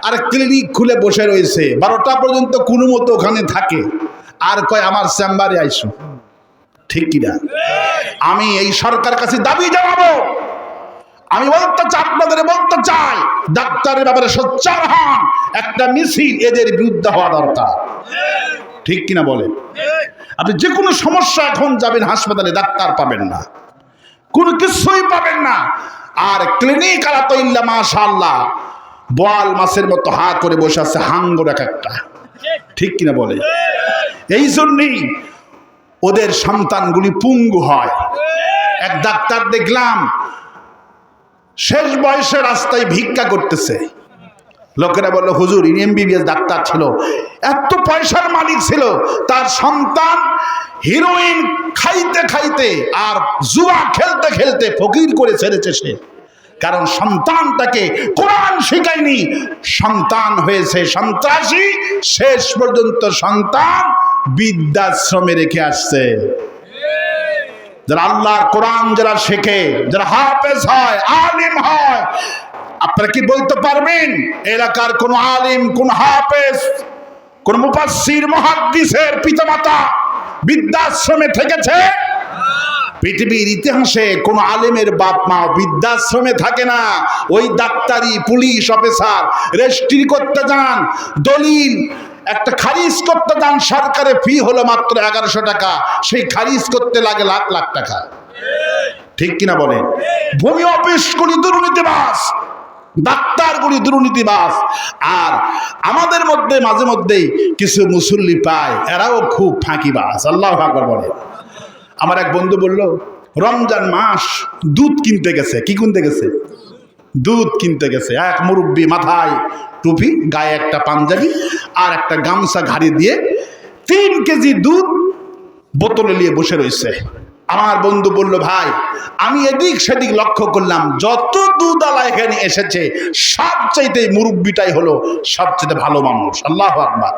আর ক্লিনিক খুলে বসে রয়েছে 12টা পর্যন্ত, কোনো মতো ওখানে থাকে, আর কয় আমার চেম্বারে আইসো। ঠিক কিনা? আমি এই সরকার কাছে দাবি জানাবো, আমি বলতে চাই, আপনাদের বলতে চাই, ডাক্তারের ব্যাপারে সোচ্চার হন। একটা মিছিল এদের বিরুদ্ধে হওয়া দরকার। ঠিক কিনা বলে? আপনি যে কোনো সমস্যা এখন যাবেন হাসপাতালে, ডাক্তার পাবেন না, কোনো কিছুই পাবেন না। আর ক্লিনিক আলা তো ইল্লা মাশাআল্লাহ, বোয়াল মাছের মতো হা করে বসে আছে, হাঙ্গর এক একটা। ঠিক কিনা বলে? এই জন্যই ওদের সন্তানগুলি পঙ্গু হয়। এক ডাক্তার দেখলাম শেষ বয়সে রাস্তায় ভিক্ষা করতেছে। লোকেরা বললো হুজুর ইনি এমবিবিএস ডাক্তার ছিল, এত পয়সার মালিক ছিল, তার সন্তান হিরোইন খাইতে খাইতে আর জুয়া খেলতে খেলতে ফকির করে ছেড়েছে সে। কারণ সন্তানটাকে কোরআন শিখায়নি, সন্তান হয়েছে সন্ত্রাসী। শেষ পর্যন্ত সন্তান বৃদ্ধাশ্রমে রেখে আসছে। যারা আল্লাহর কোরআন যারা শেখে, যারা হাফেজ হয়, আলিম হয়, আপনারা কি বলতে পারবেন এলাকার কোন আলিম, কোন হাফেজ, কোন মুফাসসির, মুহাদ্দিসের পিতামাতা বৃদ্ধাশ্রমে থেকেছে? পৃথিবীর ইতিহাসে কোন আলেমের বাপ মা বৃদ্ধাশ্রমে থাকে না। ওই ডাক্তারি, পুলিশ অফিসার রেজিস্ট্রি করতে যান, দলিল একটা খারিজ করতে যান, সরকারের ফি হলো মাত্র 1100 টাকা, সেই খারিজ করতে লাগে লাখ লাখ টাকা। ঠিক কিনা বলেন? ভূমি অফিসগুলি দুর্নীতিবাজ, ডাক্তারগুলি দুর্নীতিবাজ। আর আমাদের মধ্যে মাঝে মধ্যেই কিছু মুসল্লি পায়, এরাও খুব ফাঁকিবাজ। আল্লাহু আকবার বলে। আমার এক বন্ধু বলল, রমজান মাস দুধ কিনতে গেছে। কি কিনতে গেছে? দুধ কিনতে গেছে। এক মুরব্বী, মাথায় টুপি, গায়ে একটা পাঞ্জাবি আর একটা গামছা ঘাড়ি দিয়ে 3 কেজি দুধ বোতলে নিয়ে বসে রয়েছে। আমার বন্ধু বলল, ভাই আমি এদিক সেদিক লক্ষ্য করলাম, যত দুধওয়ালা এখানে এসেছে সবচাইতে মুরব্বিটাই হলো সবচেয়ে ভালো মানুষ। আল্লাহু আকবার।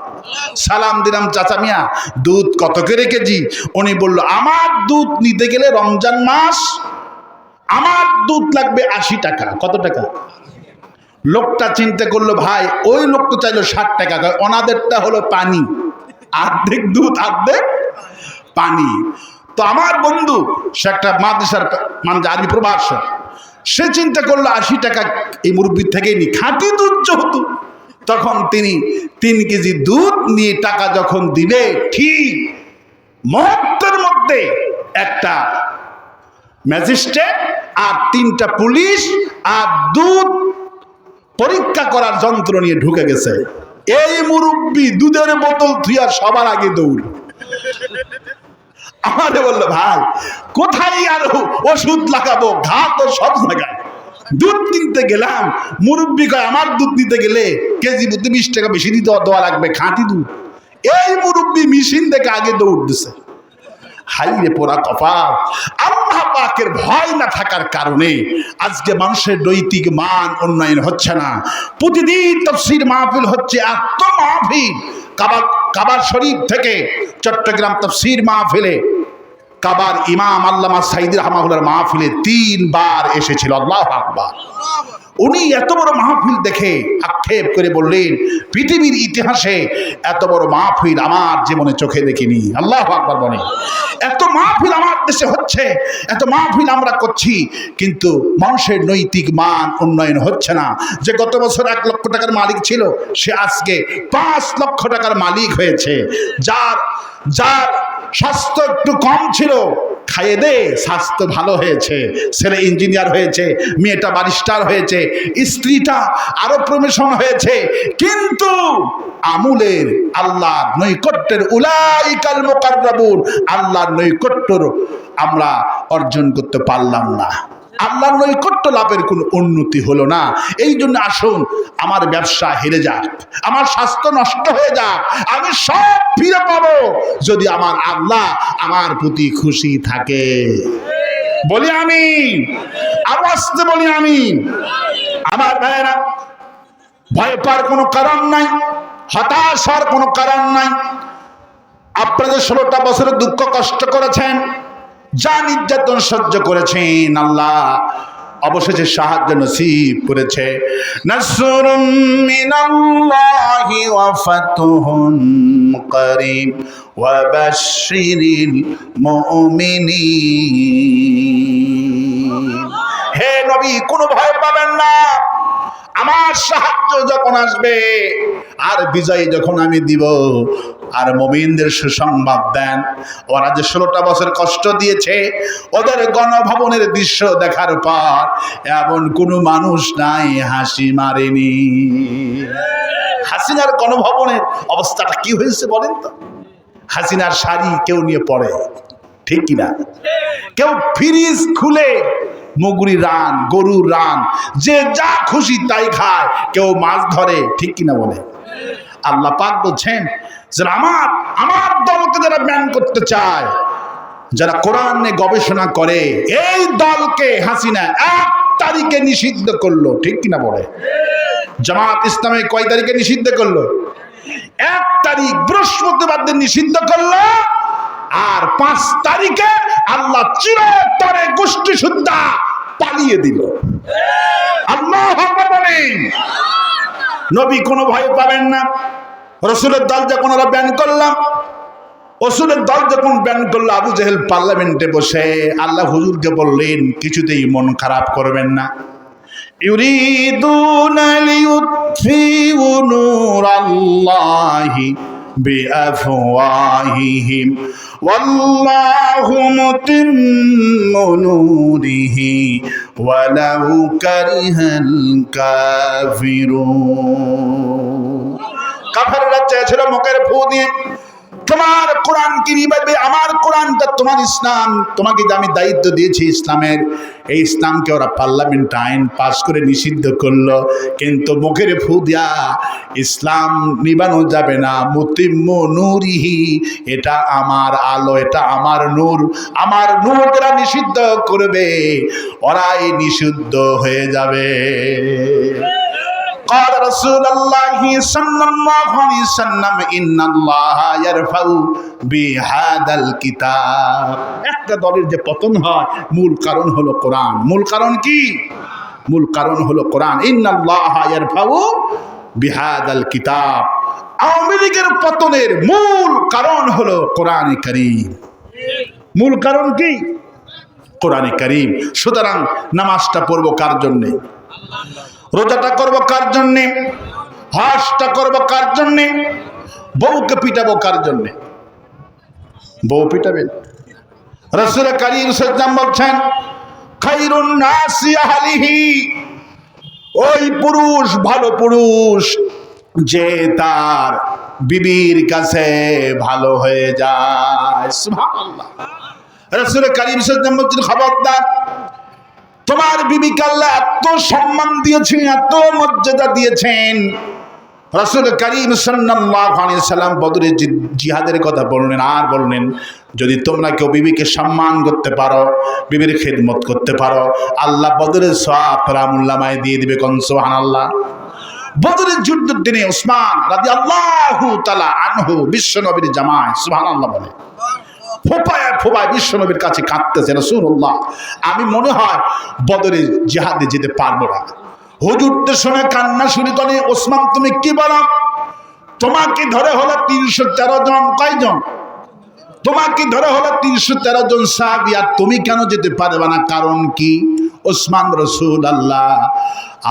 সালাম দিলাম, চাচা মিয়া দুধ কত করে কেজি? উনি বলল, আমার দুধ নিতে গেলে রমজান মাস আমার দুধ লাগবে 80 টাকা। কত টাকা? লোকটা চিন্তা করলো, ভাই ওই লোক তো চাইলো 60 টাকা, ওনাদেরটা হলো পানি, অর্ধেক দুধ অর্ধেক পানি। তো আমার বন্ধু, সে একটা মাদ্রাসার মানে আরবি প্রভাষক, সে চিন্তা করলো 80 টাকা এই মুরব্বির থেকেই নি, খাঁটি দুধ যেহেতু। তখন তিনি 3 কেজি দুধ নিয়ে টাকা যখন দিবে, ঠিক মুহূর্তের মধ্যে একটা ম্যাজিস্ট্রেট আর 3টা পুলিশ আর দুধ পরীক্ষা করার যন্ত্র নিয়ে ঢুকে গেছে। এই মুরব্বী দুধের বোতল থুইয়া সবার আগে দৌড়। আমারে বললো, ভাই কোথায় আর ওষুধ লাগাবো, ঘা তো সব জায়গায়। দুধ কিনতে গেলাম, মুরব্বী কয় আমার দুধ নিতে গেলে কেজি প্রতি 20 টাকা বেশি দিতে দেওয়া লাগবে, খাঁটি দুধ। এই মুরব্বী মেশিন থেকে আগে দৌড় দিছে। হাইরে পোড়া কপাল! আল্লাহ পাকের ভয় না থাকার কারণে আজকে মানুষের নৈতিক মান উন্নয়ন হচ্ছে না। প্রতিদিন তাফসীর মাহফিল হচ্ছে, এত মাহফিল। কাবার শরীফ থেকে চট্টগ্রাম তাফসীর মাহফিলে কাবার ইমাম আল্লামা সাঈদী রাহমাহুল্লাহর মাহফিলে 3 বার এসেছিল। আল্লাহু আকবার! উনি এত বড় মাহফিল দেখে আক্ষেপ করে বললেন, পৃথিবীর ইতিহাসে এত বড় মাহফিল আমার জীবনে চোখে দেখিনি। আল্লাহু আকবার বলে। এত মাহফিল আমার দেশে হচ্ছে, এত মাহফিল আমরা করছি, কিন্তু মানুষের নৈতিক মান উন্নয়ন হচ্ছে না। যে গত বছর 1 লক্ষ টাকার মালিক ছিল, সে আজকে 5 লক্ষ টাকার মালিক হয়েছে। যার স্বাস্থ্য একটু কম ছিল, খাইয়ে দে স্বাস্থ্য ভালো হয়েছে, ছেলে ইঞ্জিনিয়ার হয়েছে, মেয়েটা ব্যারিস্টার হয়েছে, স্ত্রীটা আরো প্রমোশন হয়েছে, কিন্তু আমুলের আল্লাহর নৈকট্যের উলাইকাল মুকাররাবুন, আল্লাহর নৈকট্য আমরা অর্জন করতে পারলাম না। আল্লাহর নৈকট্য লাভের কোনো উন্নতি হলো না। এই জন্য আসুন, আমার ব্যবসা হেরে যাক, আমার স্বাস্থ্য নষ্ট হয়ে যাক, আমি সব ফিরে পাবো যদি আমার আল্লাহ আমার প্রতি খুশি থাকে। বলি আমিন, আওয়াজে বলি আমিন। আমার ভাইয়েরা, ভয় পাওয়ার কোনো কারণ নাই, হতাশ হওয়ার কোনো কারণ নাই। আপনাদের 16টা বছরের দুঃখ কষ্ট করেছেন, যা নির্যাতন সহ্য করেছেন, আল্লাহ অবশেষে সাহায্য নসিব করেছে। নাসরুম মিনাল্লাহি ওয়া ফাতহুন করিম ওয়া বাশশিরিল মুমিনিন। হে নবী, কোনো ভয় পাবেন না। আমার সাহায্য যখন আসবে আর বিজয় যখন আমি দিব, আর মুমিনদের সুসংবাদ দেন। ওরা যে 16টা বছর কষ্ট দিয়েছে, ওদের গণভবনের দৃশ্য দেখার পর এমন কোনো মানুষ নাই হাসি মারেনি। হাসিনার গণভবনের অবস্থাটা কি হয়েছে বলেন তো? হাসিনার শাড়ি কেউ নিয়ে পড়ে, ঠিক কিনা? কেউ ফ্রিজ খুলে মুগুরি রান, গরুর রান, যে যা খুশি তাই খায়, কেউ মাছ ধরে, ঠিক কিনা বলে? আল্লাহ পাক বলছেন যে আমার দলকে যারা ব্যান করতে চায়, যারা কোরআন নিয়ে গবেষণা করে, এই দলকে হাসিনা 1 তারিখে নিষিদ্ধ করলো, ঠিক কিনা বলে? জামাত ইসলামে কয় তারিখে নিষিদ্ধ করলো? 1 তারিখ বৃহস্পতিবার দিন নিষিদ্ধ করলো। আর 5 তারিখে আল্লাহ চিরতরে গোষ্ঠী শুদ্ধা পালিয়ে দিল। আল্লাহু আকবার বলেন। নবী কোনো ভয় পাবেন না। রাসূলের দল যখন ওরা ব্যান করলাম, রাসূলের দল যখন ব্যান করলো, আবু জেহেল পার্লামেন্টে বসে আল্লাহ হুজুরকে বললেন, কিছুতেই মন খারাপ করবেন না। ইউরিদুনা লিইউতফিউ নূরাল্লাহি বিআফওয়াহিহিম ওয়াল্লাহু মুতিম্মু নূরিহি ওয়ালাউ কারিহাল কাফিরুন। কাফেররা চেয়েছিল মুখের ফু দিয়ে তোমার কোরআন কি নিবে, আমার কোরআনটা তোমার ইসলাম, তোমাকে যে আমি দায়িত্ব দিয়েছি ইসলামের, এই ইসলামকে ওরা পার্লামেন্ট আইন পাস করে নিষিদ্ধ করলো, কিন্তু মুখের ফু দিয়া ইসলাম নিবানো যাবে না। মুতিম্মু নূরিহি, এটা আমার আলো, এটা আমার নূর, আমার নূর যারা নিষিদ্ধ করবে ওরাই নিষিদ্ধ হয়ে যাবে। قال رسول الله صلى الله عليه وسلم ان الله يرفع بهذا الكتاب। একটা দলের যে পতন হয় মূল কারণ হলো কোরআন। মূল কারণ কি? মূল কারণ হলো কোরআন। ইন্নাল্লাহা ইয়ারফাউ বিহাদাল কিতাব। আওয়ামী লীগের পতনের মূল কারণ হলো কোরআনে কারীম। মূল কারণ কি? কোরআনে কারীম। সুতরাং নামাজটা পড়ব কার জন্য? রোজাটা করবো কার জন্যে? হজটা করবো কার জন্যে? বউকে পিটাবো কার জন্যে? বউ পিটাবেন? রাসূল কারীম সাল্লাল্লাহু আলাইহি ওয়াসাল্লাম বলছেন, খায়রুন নাসি আহলিহি ওই পুরুষ ভালো পুরুষ যে তার বিবির কাছে ভালো হয়ে যায়। সুবহানাল্লাহ। রাসূল কারীম সাল্লাল্লাহু আলাইহি ওয়াসাল্লাম খবরদার, তোমার বিবিকে আল্লাহ এত সম্মান দিয়েছেন, এত মর্যাদা দিয়েছেন। রাসূল কারীম সাল্লাল্লাহু আলাইহি ওয়াসাল্লাম বদরের জিহাদের কথা বললেন, আর বললেন যদি তোমরা কেউ বিবিকে সম্মান করতে পারো, বিবির খেদমত করতে পারো, আল্লাহ বদরের সওয়াব আমুল্লামায় দিয়ে দিবে। কোন সুবহানাল্লাহ। বদরের যুদ্ধের দিনে ওসমান রাদিয়াল্লাহু তাআলা আনহু বিশ্বনবীর জামায় সুবহানাল্লাহ বলে ফোপায় ফোপায় বিশ্বনবীর কাছে কাঁদতেছে, রাসূলুল্লাহ আমি মনে হয় বদরের জিহাদে যেতে পারবো না। হুজুরদের সঙ্গে কান্না শুরু করে, ওসমান তুমি কি বলো? তোমাকে ধরে হলো 313 জন। কয়জন? তোমাকে ধরে হলো 313 জন সাহাবী, আর তুমি কেন যেতে পারবে না? কারণ কি? ওসমান রাসূলুল্লাহ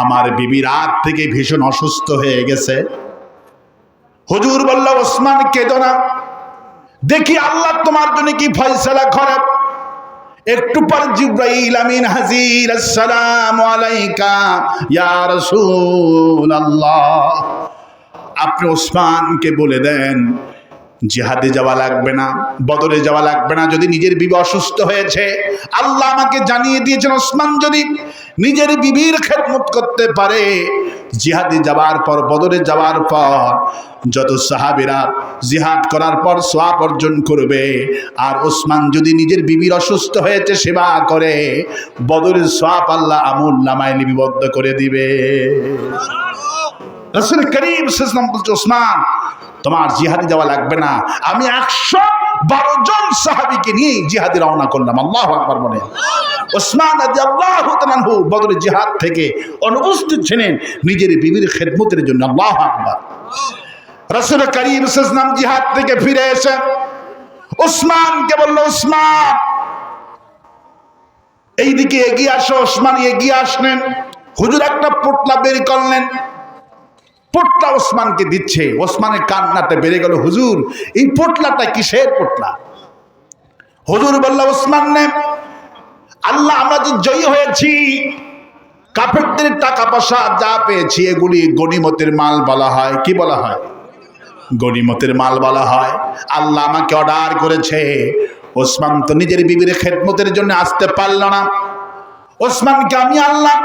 আমার বিবি রাত থেকে ভীষণ অসুস্থ হয়ে গেছে। হুজুর বলল ওসমান কেঁদো না, দেখি আল্লাহ তোমার জন্য কি ফয়সালা করে। একটু পর জিবরাইল আমিন হাজির, আসসালামু আলাইকা ইয়া রাসূলুল্লাহ। আপনি ওসমানকে বলে দেন জিহাদে যাওয়া লাগবে না, বদরে যাওয়া লাগবে না। যদি নিজের বিবি অসুস্থ হয়েছে, আল্লাহ আমাকে জানিয়ে দিয়েছেন ওসমান যদি নিজের বিবির খেদমত করতে পারে, জিহাদে যাওয়ার পর, বদরে যাওয়ার পর যত সাহাবীরা জিহাদ করার পর সওয়াব অর্জন করবে, আর ওসমান যদি নিজের বিবির অসুস্থ হয়েছে সেবা করে, বদরের সওয়াব আল্লাহ আমুলনামায় লিপিবদ্ধ করে দিবে। রাসূল করিম সাল্লাল্লাহু আলাইহি ওয়াসাল্লাম বলছে ওসমান তোমার জিহাদে যাওয়া লাগবে না, আমি 112 জন সাহাবীকে নিয়ে জিহাদে রওনা করলাম। আল্লাহু আকবার বলেন। ওসমান রাদিয়াল্লাহু তাআলা আনহু বদরের জিহাদ থেকে অনুপস্থিত ছিলেন নিজের বিবির খেদমতের জন্য। আল্লাহু আকবার। রাসূল করিম সাল্লাল্লাহু আলাইহি ওয়াসাল্লাম জিহাদ থেকে ফিরে এসে ওসমানকে বলল ওসমান এইদিকে এগিয়ে আসো। ওসমান এগিয়ে আসলেন, হুজুর একটা পোটলা বের করলেন, পোটলা ওসমানকে দিচ্ছে। ওসমানের কান্নাটা বেড়ে গেল, হুজুর এই পোটলাটা কিসের পোটলা? হুজুর বলল ওসমান নে, আল্লাহ আমরা যে জয়ী হয়েছি, কাফেরদের টাকা পয়সা যা পেয়েছি এগুলি গনিমতের মাল বলা হয়। কি বলা হয়? গনিমতের মাল বলা হয়। আল্লাহ আমাকে অর্ডার করেছে। ওসমান তো নিজের বিবির খেদমতের জন্য আসতে পারল না, ওসমানকে আমি আল্লাহ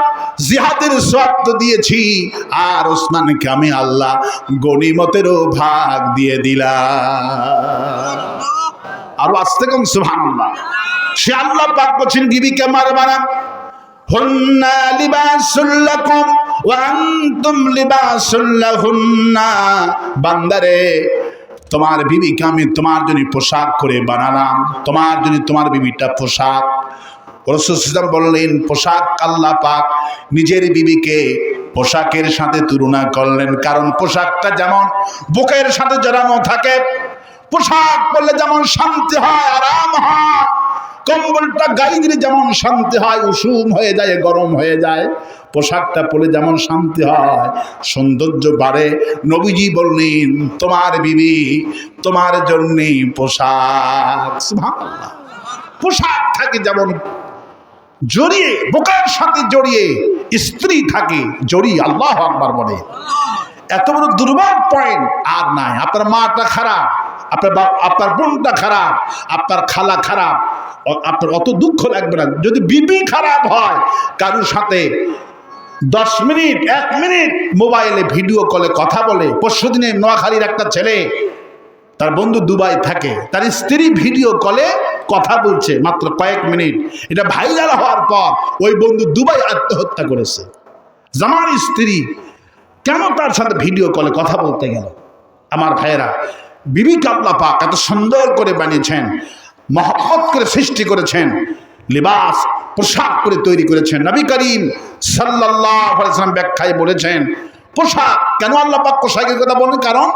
জিহাদের সওয়াব দিয়েছি, আর ওসমানকে আমি আল্লাহ গনিমতেরও ভাগ দিয়ে দিলাম। আর আস্তে কম সুবহানাল্লাহ। সে আল্লাহ পাক বলেন বিবিকে মারবা না, হুন্না লিবাসুল লাকুম ওয়া আনতুম লিবাসুল লাহুন্না। বান্দারে তোমার বিবিকে আমি তোমার জন্য পোশাক করে বানালাম, তোমার জন্য তোমার বিবিটা পোশাক। রাসূল সাল্লাল্লাহু বললেন পোশাক আল্লাহ পাক নিজের বিবিকে পোশাকের সাথে তুলনা করলেন, কারণ পোশাকটা যেমন বুকের সাথে জড়ানো থাকে, পোশাক পরলে যেমন শান্তি হয়, আরাম হয়, কম্বলটা গায়ে দিলে যেমন শান্তি হয়, উষুম হয়ে যায়, গরম হয়ে যায়, পোশাকটা পরলে যেমন শান্তি হয়, সৌন্দর্য বাড়ে। নবীজি বললেন তোমার বিবি তোমার জন্যই পোশাক। সুবহানাল্লাহ। পোশাক থাকে যেমন জড়িয়ে, বুকের সাথে জড়িয়ে, স্ত্রী থাকে জড়িয়ে। আল্লাহু আকবার বলে। এত বড় দুর্বল পয়েন্ট আর নাই। আপনার মাটা খারাপ, আপনার বোনটা খারাপ, আপনার খালা খারাপ, আপনার অত দুঃখ লাগবে না। যদি বিবি খারাপ হয়, কারোর সাথে 10 মিনিট 1 মিনিট মোবাইলে ভিডিও কলে কথা বলে, পরশুদিনে নোয়াখালীর একটা ছেলে, তার বন্ধু দুবাই থাকে, তার স্ত্রী ভিডিও কলে কথা বলছে মাত্র কয়েক মিনিট। এটা ভাইরাল হওয়ার পর ওই বন্ধু দুবাই আত্মহত্যা করেছে। জামার স্ত্রী কেন তার সাথে ভিডিও কলে কথা বলতে গেল? আমার ভাইয়েরা, বিবিকে আল্লাহ পাক এত সুন্দর করে বানিয়েছেন, মহব্বত করে সৃষ্টি করেছেন, লিবাস পোশাক করে তৈরি করেছেন। নবী করিম সাল্লাল্লাহু আলাইহি ওয়াসাল্লাম ব্যাখ্যায় বলেছেন পোশাক কেন আল্লাহ পাক পোশাকের কথা বলেন, কারণ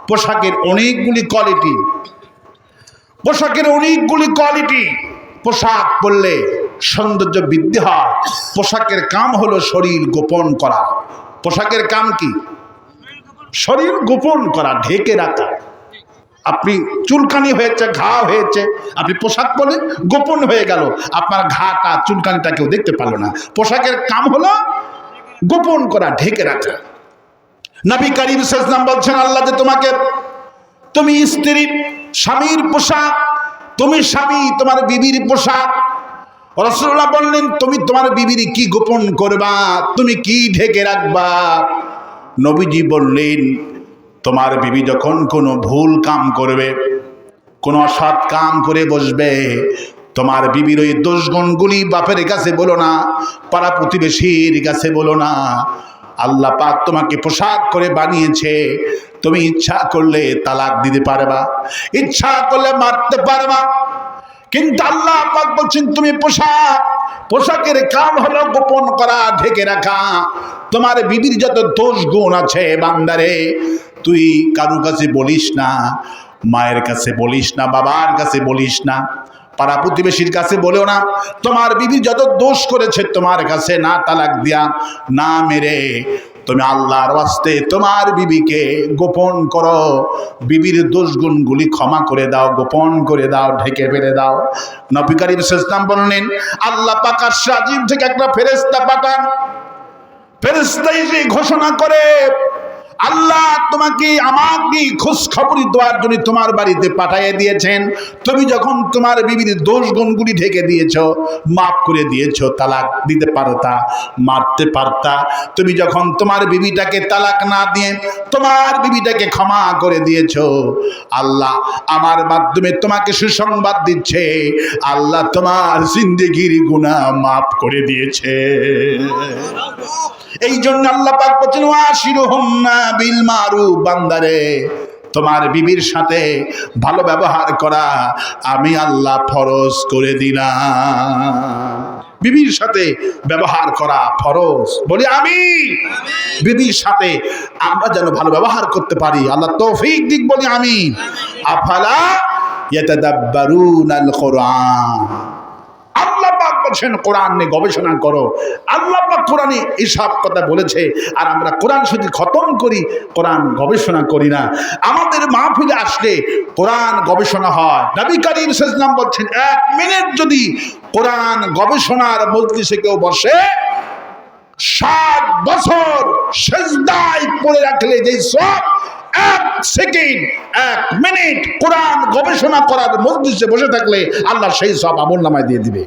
পোশাকের অনেকগুলি কোয়ালিটি, পোশাকের অনেকগুলি কোয়ালিটি। পোশাক পরলে সৌন্দর্য বৃদ্ধি হয়। পোশাকের কাম হলো শরীর গোপন করা। পোশাকের কাম কি? শরীর গোপন করা, ঢেকে রাখা। আপনি চুলকানি হয়েছে, ঘা হয়েছে, আপনি পোশাক পরে গোপন হয়ে গেল, আপনার ঘাটা চুলকানিটা কেউ দেখতে পারলো না। পোশাকের কাম হলো গোপন করা, ঢেকে রাখা। নবী করিম সাল্লাল্লাহু আলাইহি ওয়াসাল্লাম বলছেন, আল্লাহ যে তোমাকে, তুমি স্ত্রী, স্বামীর পোশাক, তুমি স্বামী, তোমার বিবির পোশাক। রাসূলুল্লাহ বললেন, তুমি তোমার বিবির কি গোপন করবা, তুমি কি ঢেকে রাখবা? নবীজি বললেন, তোমার বিবি যখন কোনো ভুল কাম করবে, কোনো অসৎ কাম করে বসবে, তোমার বিবির ওই দোষগুণগুলি বাপের কাছে বলো না, পাড়া প্রতিবেশীর কাছে বলো না। আল্লাহ পাক তোমাকে পোশাক করে বানিয়েছে, তুমি ইচ্ছা করলে তালাক দিতে পারবা, ইচ্ছা করলে মারতে পারবা, কিন্তু আল্লাহ পাক বলছেন তুমি পোশাকের কাম হলো গোপন করা, ঢেকে রাখা। তোমার বিবির যত দোষ গুণ আছে বান্দারে, তুই কারো কাছে বলিস না, মায়ের কাছে বলিস না, বাবার কাছে বলিস না, পাড়া প্রতিবেশীর কাছে বলেও না। তোমার বিবি যত দোষ করেছে তোমার কাছে, না তালাক দিয়া, না মেরে, তুমি আল্লাহর ওয়াস্তে তোমার বিবিকে গোপন করো, বিবির দোষগুণগুলি ক্ষমা করে দাও, গোপন করে দাও, ঢেকে ফেলে দাও। নবী করিম সাল্লাল্লাহু আলাইহি ওয়াসাল্লাম বললেন, আল্লাহ পাক আরশ আজিম থেকে একটা ফেরেশতা পাঠান, ফেরেশতা এসে ঘোষণা করে, আল্লাহ তোমাকে আমাকে খোঁজ খবরি দেওয়ার জন্য তোমার বাড়িতে পাঠিয়ে দিয়েছেন। তুমি যখন তোমার বিবির দোষ গুণগুলি ঢেকে দিয়েছো, মাফ করে দিয়েছো, তালাক দিতে পারতা, মারতে পারতা। তুমি যখন তোমার বিবিটাকে তালাক না দিয়ে তোমার বিবিটাকে ক্ষমা করে দিয়েছো, আল্লাহ আমার মাধ্যমে তোমাকে সুসংবাদ দিচ্ছে, আল্লাহ তোমার জিন্দেগির গুনাহ মাফ করে দিয়েছে। এই জন্য আল্লাহ পাক বলেন, ওয়াশিরুহুন্না বিল মারুফ, বান্দারে তোমার বিবির সাথে ভালো ব্যবহার করা আমি আল্লাহ ফরজ করে দিলাম। বিবির সাথে ব্যবহার করা ফরজ, বলি আমি। বিবির সাথে আমরা যেন ভালো ব্যবহার করতে পারি, আল্লাহ তৌফিক দিক, বলি আমি। আফালা ইয়াতাদাব্বারুনাল কুরআন, আল্লাহ পাক বলেন কোরআন নিয়ে গবেষণা করো। আল্লাহ পাক কোরআনে এসব কথা বলেছে, আর আমরা কোরআন শুধু খতম করি, কোরআন গবেষণা করি না। আমাদের মাহফিলে আসলে কোরআন গবেষণা হয়। নবী করিম সাল্লাল্লাহু আলাইহি ওয়াসাল্লাম বলছেন, 1 মিনিট যদি কোরআন গবেষণার মজলিসে কেউ বসে, 60 বছর সিজদায় পড়ে রাখলে যে সব, 1 সেকেন্ড 1 মিনিট কোরআন গবেষণা করার মজলিসে বসে থাকলে আল্লাহ সেই সব আমলনামায় দিয়ে দিবে।